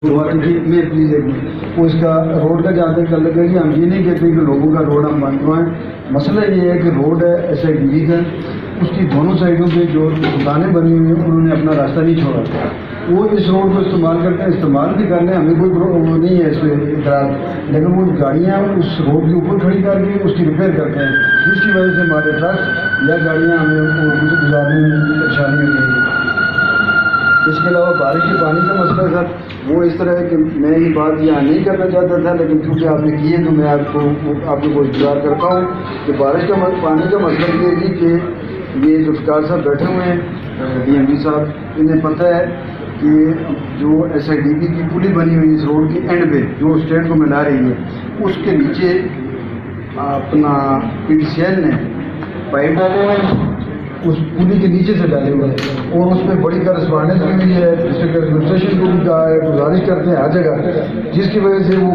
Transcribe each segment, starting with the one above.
میں پلیز ایک منٹ وہ اس کا روڈ کا جہاں تک لگے گی، ہم یہ نہیں کہتے کہ لوگوں کا روڈ ہم بند کروائیں. مسئلہ یہ ہے کہ روڈ ہے ایسا ڈیلی کا، اس کی دونوں سائڈوں پہ جو دکانیں بنی ہوئی ہیں انہوں نے اپنا راستہ نہیں چھوڑا. وہ اس روڈ کو استعمال کرتے ہیں، استعمال بھی کر لیں، ہمیں کوئی وہ نہیں ہے اس پہ اعتراض، لیکن وہ گاڑیاں اس روڈ کے اوپر کھڑی کر کے اس کی ریپیئر کرتے ہیں، جس کی وجہ سے ہمارے ٹرک یا گاڑیاں ہمیں گزارنے میں پریشانی ہوتی ہے. اس کے علاوہ بارش کے پانی کا مسئلہ ہے سر، وہ اس طرح ہے کہ میں یہ بات یہاں نہیں کرنا چاہتا تھا، لیکن کیونکہ آپ نے کی ہے تو میں آپ کو گزار کرتا ہوں کہ بارش کا پانی کا مسئلہ یہ ہے کہ یہ جو فکار صاحب بیٹھے ہوئے ہیں ڈی ایم ڈی صاحب، انہیں پتہ ہے کہ جو ایس آئی ڈی پی کی پلی بنی ہوئی اس روڈ کے اینڈ پہ جو اسٹیٹ کو ملا رہی ہے، اس کے نیچے اپنا پی ڈی سی ایل نے پائپ ڈالے ہوئے ہیں، اس پلی کے نیچے سے ڈالے ہوئے ہیں، اور اس میں بڑی کرسپانڈنس بھی ہوئی ہے، ڈسٹرکٹ ایڈمنسٹریشن کو بھی کہا ہے، گزارش کرتے ہیں ہر جگہ، جس کی وجہ سے وہ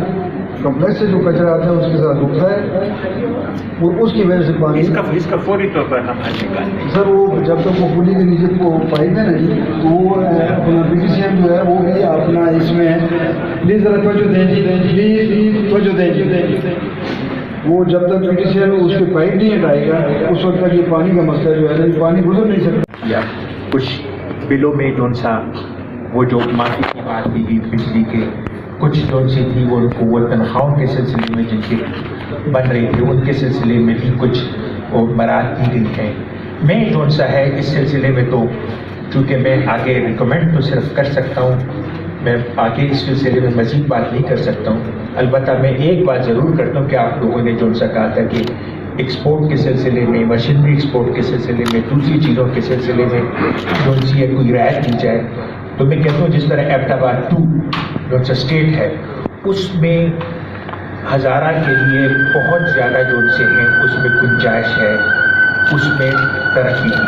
کمپلیکس سے جو کچرا آتا ہے اس کے ساتھ رکتا ہے، اور اس کی وجہ سے پانی اس کا فوری طور پر ہم حل نکالیں. سر وہ جب تک وہ پلی کے نیچے کو پائپ ہے نا جی، تو وہ اپنا پی ٹی سی ایم جو ہے وہ بھی اپنا اس میں پلیز ذرا توجہ دیں جی، پلیز توجہ دیں جی. وہ جب تک پی ٹی سی ایم اس کے پائپ نہیں ہٹائے گا اس وقت تک یہ پانی کا مسئلہ جو ہے پانی گزر نہیں سکتا. یا کچھ بلوں میں جون سا وہ جو معافی کی بات کی گئی بجلی کے کچھ جون سی تھی وہ تنخواہوں کے سلسلے میں جن کے بن رہی تھی ان کے سلسلے میں بھی کچھ وہ برات کی گئی ہیں. میں جون سا ہے اس سلسلے میں تو چونکہ میں آگے ریکمینڈ تو صرف کر سکتا ہوں، میں آگے اس سلسلے میں مزید بات نہیں کر سکتا ہوں. البتہ میں ایک بات ضرور کرتا ہوں کہ آپ لوگوں نے جون سا کہا تھا کہ ایکسپورٹ کے سلسلے میں، مشینری ایکسپورٹ کے سلسلے میں، دوسری چیزوں کے سلسلے میں جون سی ہے کوئی رعایت دی جائے، تو میں کہتا ہوں جس طرح ایبٹ آباد 2 جون سا اسٹیٹ ہے اس میں ہزارہ کے لیے بہت زیادہ جون سے ہیں، اس میں گنجائش ہے، اس میں ترقی کی.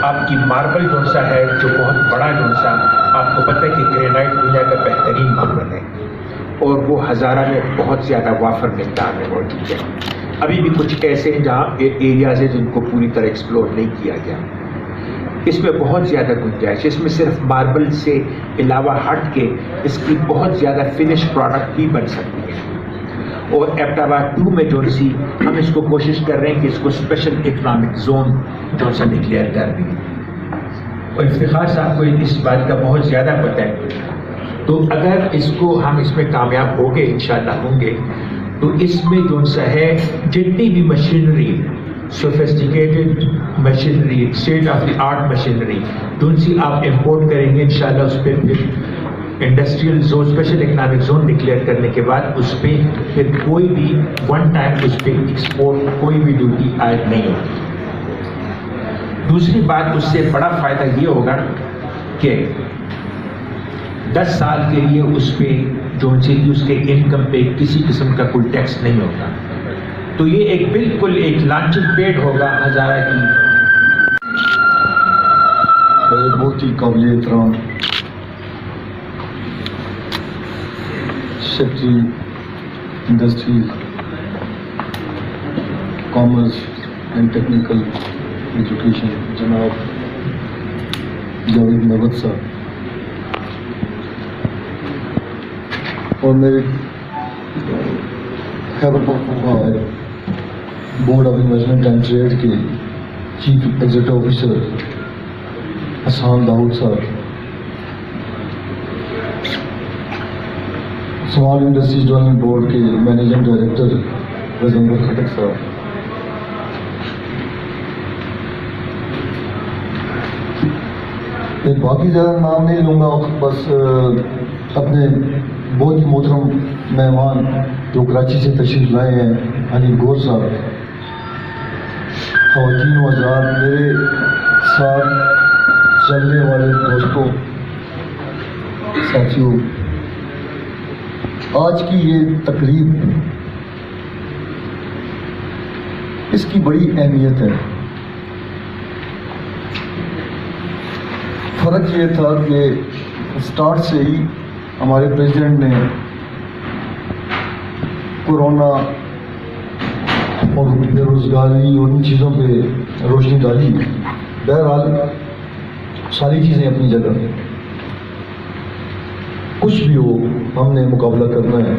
آپ کی ماربل جون سا ہے جو بہت بڑا جون سا، آپ کو پتہ ہے کہ گرینائٹ دنیا کا بہترین ماربل ہے اور وہ ہزارہ میں بہت زیادہ وافر مقدار میں موجود ہے. ابھی بھی کچھ ایسے ہیں جہاں ایریاز ہیں جن کو پوری طرح ایکسپلور نہیں کیا گیا. اس میں بہت زیادہ گنجائش، اس میں صرف ماربل سے علاوہ ہٹ کے اس کی بہت زیادہ فنش پروڈکٹ بھی بن سکتی ہے. اور ایبٹ آباد 2 میں جو سی ہم اس کو کوشش کر رہے ہیں کہ اس کو اسپیشل اکنامک زون جو سا ڈکلیئر کر دیں. اور افتخار صاحب کو اس بات کا بہت زیادہ پتہ ہے، تو اگر اس کو ہم اس میں کامیاب ہو گئے انشاءاللہ ہوں گے تو اس میں جو سا ہے جتنی بھی machinery, sophisticated machinery, state of the art machinery جو سی آپ امپورٹ کریں گے انشاءاللہ اس پہ پھر industrial zone, special economic zone declare کرنے کے بعد اس پہ پھر کوئی بھی ون ٹائم اس پہ ایکسپورٹ کوئی بھی ڈیوٹی عائد نہیں ہوگی. دوسری بات اس سے بڑا فائدہ یہ ہوگا کہ 10 سال کے لیے اس پہ جو اس کے انکم پہ کسی قسم کا کوئی ٹیکس نہیں ہوگا. تو یہ ایک بالکل ایک لانچنگ پیڈ ہوگا ہزارہ کی. بہت ہی قابل احترام secretary industry, commerce and technical education جناب جاوید نوت صاحب، اور میرے Khyber Pakhtunkhwa board of investment and trade کے chief executive officer Hassan Daud صاحب، اسمال انڈسٹریز ڈیولپمنٹ بورڈ کے مینیجنگ ڈائریکٹر رضوان خٹک صاحب، میں باقی زیادہ نام نہیں لوں گا، بس اپنے بہت ہی محترم مہمان جو کراچی سے تشریف لائے ہیں حنیف گور صاحب، خواتین و حضرات، میرے ساتھ چلنے والے دوستوں، ساتھیوں، آج کی یہ تقریب اس کی بڑی اہمیت ہے. فرق یہ تھا کہ اسٹارٹ سے ہی ہمارے پریزیڈنٹ نے کورونا اور بے روزگاری اور ان چیزوں پہ روشنی ڈالی. بہرحال ساری چیزیں اپنی جگہ. کچھ کچھ بھی ہو ہم نے مقابلہ کرنا ہے.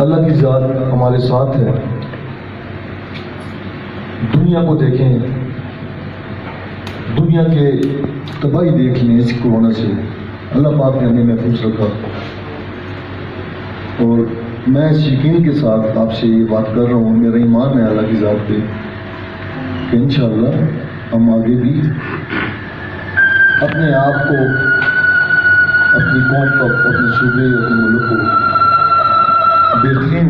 اللہ کی ذات ہمارے ساتھ ہے. دنیا کو دیکھیں, دنیا کے تباہی دیکھ لیں اس کورونا سے. اللہ پاک نے ہمیں محفوظ رکھا, اور میں اس یقین کے ساتھ آپ سے یہ بات کر رہا ہوں, میرا ایمان ہے اللہ کی ذات پہ کہ انشاءاللہ ہم آگے بھی اپنے آپ کو, اپنی قوم کو, اپنے صوبے, اپنے ملک کو بہترین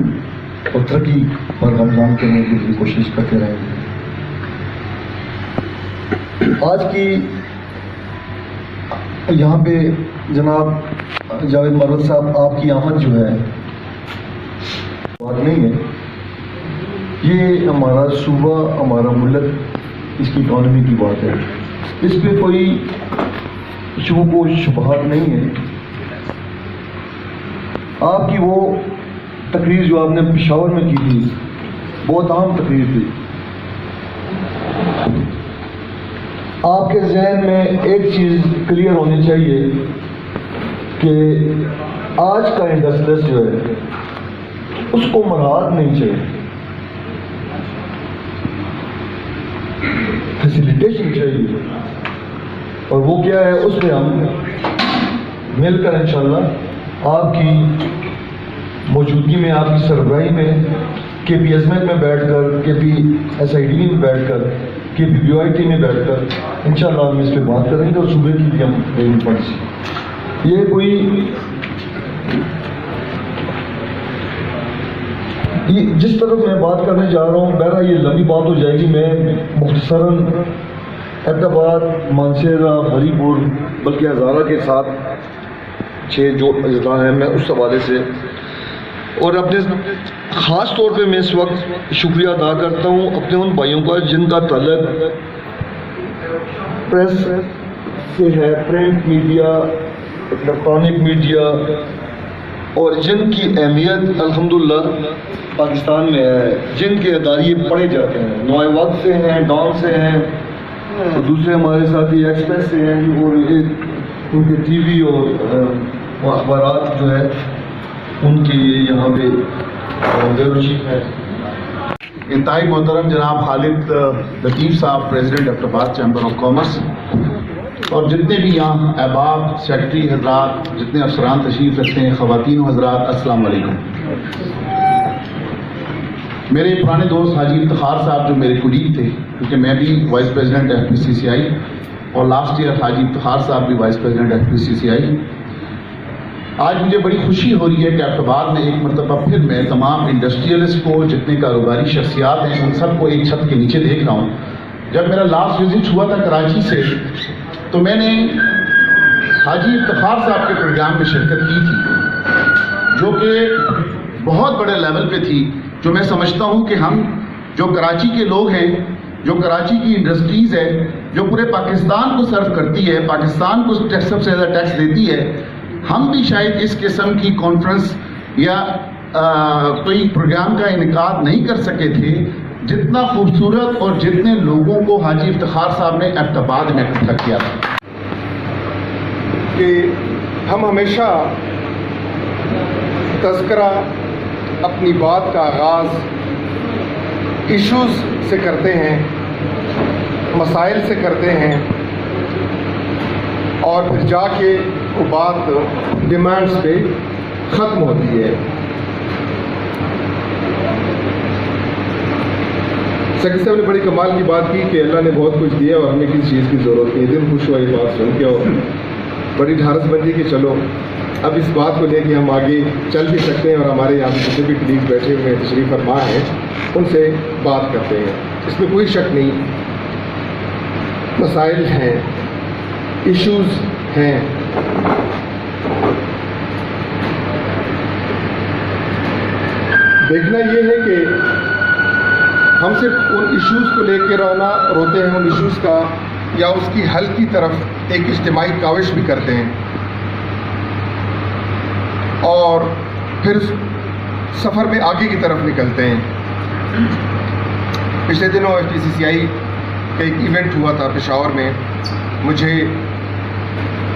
اور ترقی پر گامزن کرنے کے لیے کوشش کرتے رہیں گے. آج کی یہاں پہ جناب جاوید مروت صاحب, آپ کی آمد جو ہے بات نہیں ہے, یہ ہمارا صوبہ, ہمارا ملک, اس کی اکانومی کی بات ہے. اس پہ کوئی شبہ و شبہات نہیں ہے. آپ کی وہ تقریر جو آپ نے پشاور میں کی تھی بہت اہم تقریر تھی. آپ کے ذہن میں ایک چیز کلیئر ہونی چاہیے کہ آج کا انڈسٹریس جو ہے اس کو مراحت نہیں چاہیے, فیسیلیٹیشن چاہیے. اور وہ کیا ہے, اس پہ ہم مل کر انشاءاللہ آپ کی موجودگی میں, آپ کی سربراہی میں, کے پی ایزمنٹ میں بیٹھ کر, کے پی ایس آئی ڈی میں بیٹھ کر, کے پی بی آئی ٹی میں بیٹھ کر انشاءاللہ ہم اس پہ بات کریں گے, اور صوبے کی بھی ہم ڈیولپمنٹ. یہ کوئی جس طرف میں بات کرنے جا رہا ہوں, بہرحال یہ لمبی بات ہو جائے گی. میں مختصراً احمدآباد, مانسہرہ, ہری پور, بلکہ ہزارہ کے ساتھ 6 جو اضلاع ہیں, میں اس حوالے سے, اور اپنے خاص طور پہ میں اس وقت شکریہ ادا کرتا ہوں اپنے ان بھائیوں کا جن کا تعلق پریس سے ہے, پرنٹ میڈیا, الیکٹرانک میڈیا, اور جن کی اہمیت الحمدللہ پاکستان میں ہے, جن کے ادارے پڑھے جاتے ہیں. نوائے وقت سے ہیں, ڈان سے ہیں, اور دوسرے ہمارے ساتھی ایکسپریس سے ہیں, اور ان کے ٹی وی اور اخبارات جو ہے ان کے لیے یہاں پہ ضروری ہے. انتہائی محترم جناب خالد لطیف صاحب, president Ahmedabad chamber of commerce, اور جتنے بھی یہاں احباب, سیکرٹری حضرات, جتنے افسران تشریف رکھتے ہیں, خواتین و حضرات, السلام علیکم. میرے پرانے دوست حاجی افتخار صاحب جو میرے کولیگ تھے, کیونکہ میں بھی وائس پریزیڈنٹ ایف پی سی سی آئی, اور لاسٹ ایئر حاجی افتخار صاحب بھی وائس پریزیڈنٹ ایف پی سی سی آئی. آج مجھے بڑی خوشی ہو رہی ہے کہ احمدآباد میں ایک مرتبہ پھر میں تمام انڈسٹریلسٹ کو, جتنے کاروباری شخصیات ہیں, ان سب کو ایک چھت کے نیچے دیکھ رہا ہوں. جب میرا لاسٹ وزٹ ہوا تھا کراچی سے, تو میں نے حاجی افتخار صاحب کے پروگرام میں شرکت کی تھی, جو کہ بہت بڑے لیول پہ تھی, جو میں سمجھتا ہوں کہ ہم جو کراچی کے لوگ ہیں, جو کراچی کی انڈسٹریز ہے, جو پورے پاکستان کو سرو کرتی ہے, پاکستان کو سب سے زیادہ ٹیکس دیتی ہے, ہم بھی شاید اس قسم کی کانفرنس یا کوئی پروگرام کا انعقاد نہیں کر سکے تھے جتنا خوبصورت اور جتنے لوگوں کو حاجی افتخار صاحب نے احمدآباد میں اکٹھا کیا تھا. کہ ہم ہمیشہ تذکرہ, اپنی بات کا آغاز ایشوز سے کرتے ہیں, مسائل سے کرتے ہیں, اور پھر جا کے وہ بات ڈیمانڈز پہ ختم ہوتی ہے. سیکرٹری صاحب نے بڑی کمال کی بات کی کہ اللہ نے بہت کچھ دیا اور ہمیں کسی چیز کی ضرورت نہیں. دل خوش ہوا یہ بات سن کے, اور بڑی ڈھارس بندی کہ چلو اب اس بات کو لے کے ہم آگے چل بھی سکتے ہیں, اور ہمارے یہاں جتنے بھی کلیگ بیٹھے ہوئے ہیں, تشریف فرما ہیں, ان سے بات کرتے ہیں. اس میں کوئی شک نہیں, مسائل ہیں, ایشوز ہیں. دیکھنا یہ ہے کہ ہم صرف ان ایشوز کو لے کے روتے ہیں, ان ایشوز کا یا اس کی حل کی طرف ایک اجتماعی کاوش بھی کرتے ہیں, اور پھر سفر میں آگے کی طرف نکلتے ہیں. پچھلے دنوں ایف پی سی سی آئی کا ایک ایونٹ ہوا تھا پشاور میں. مجھے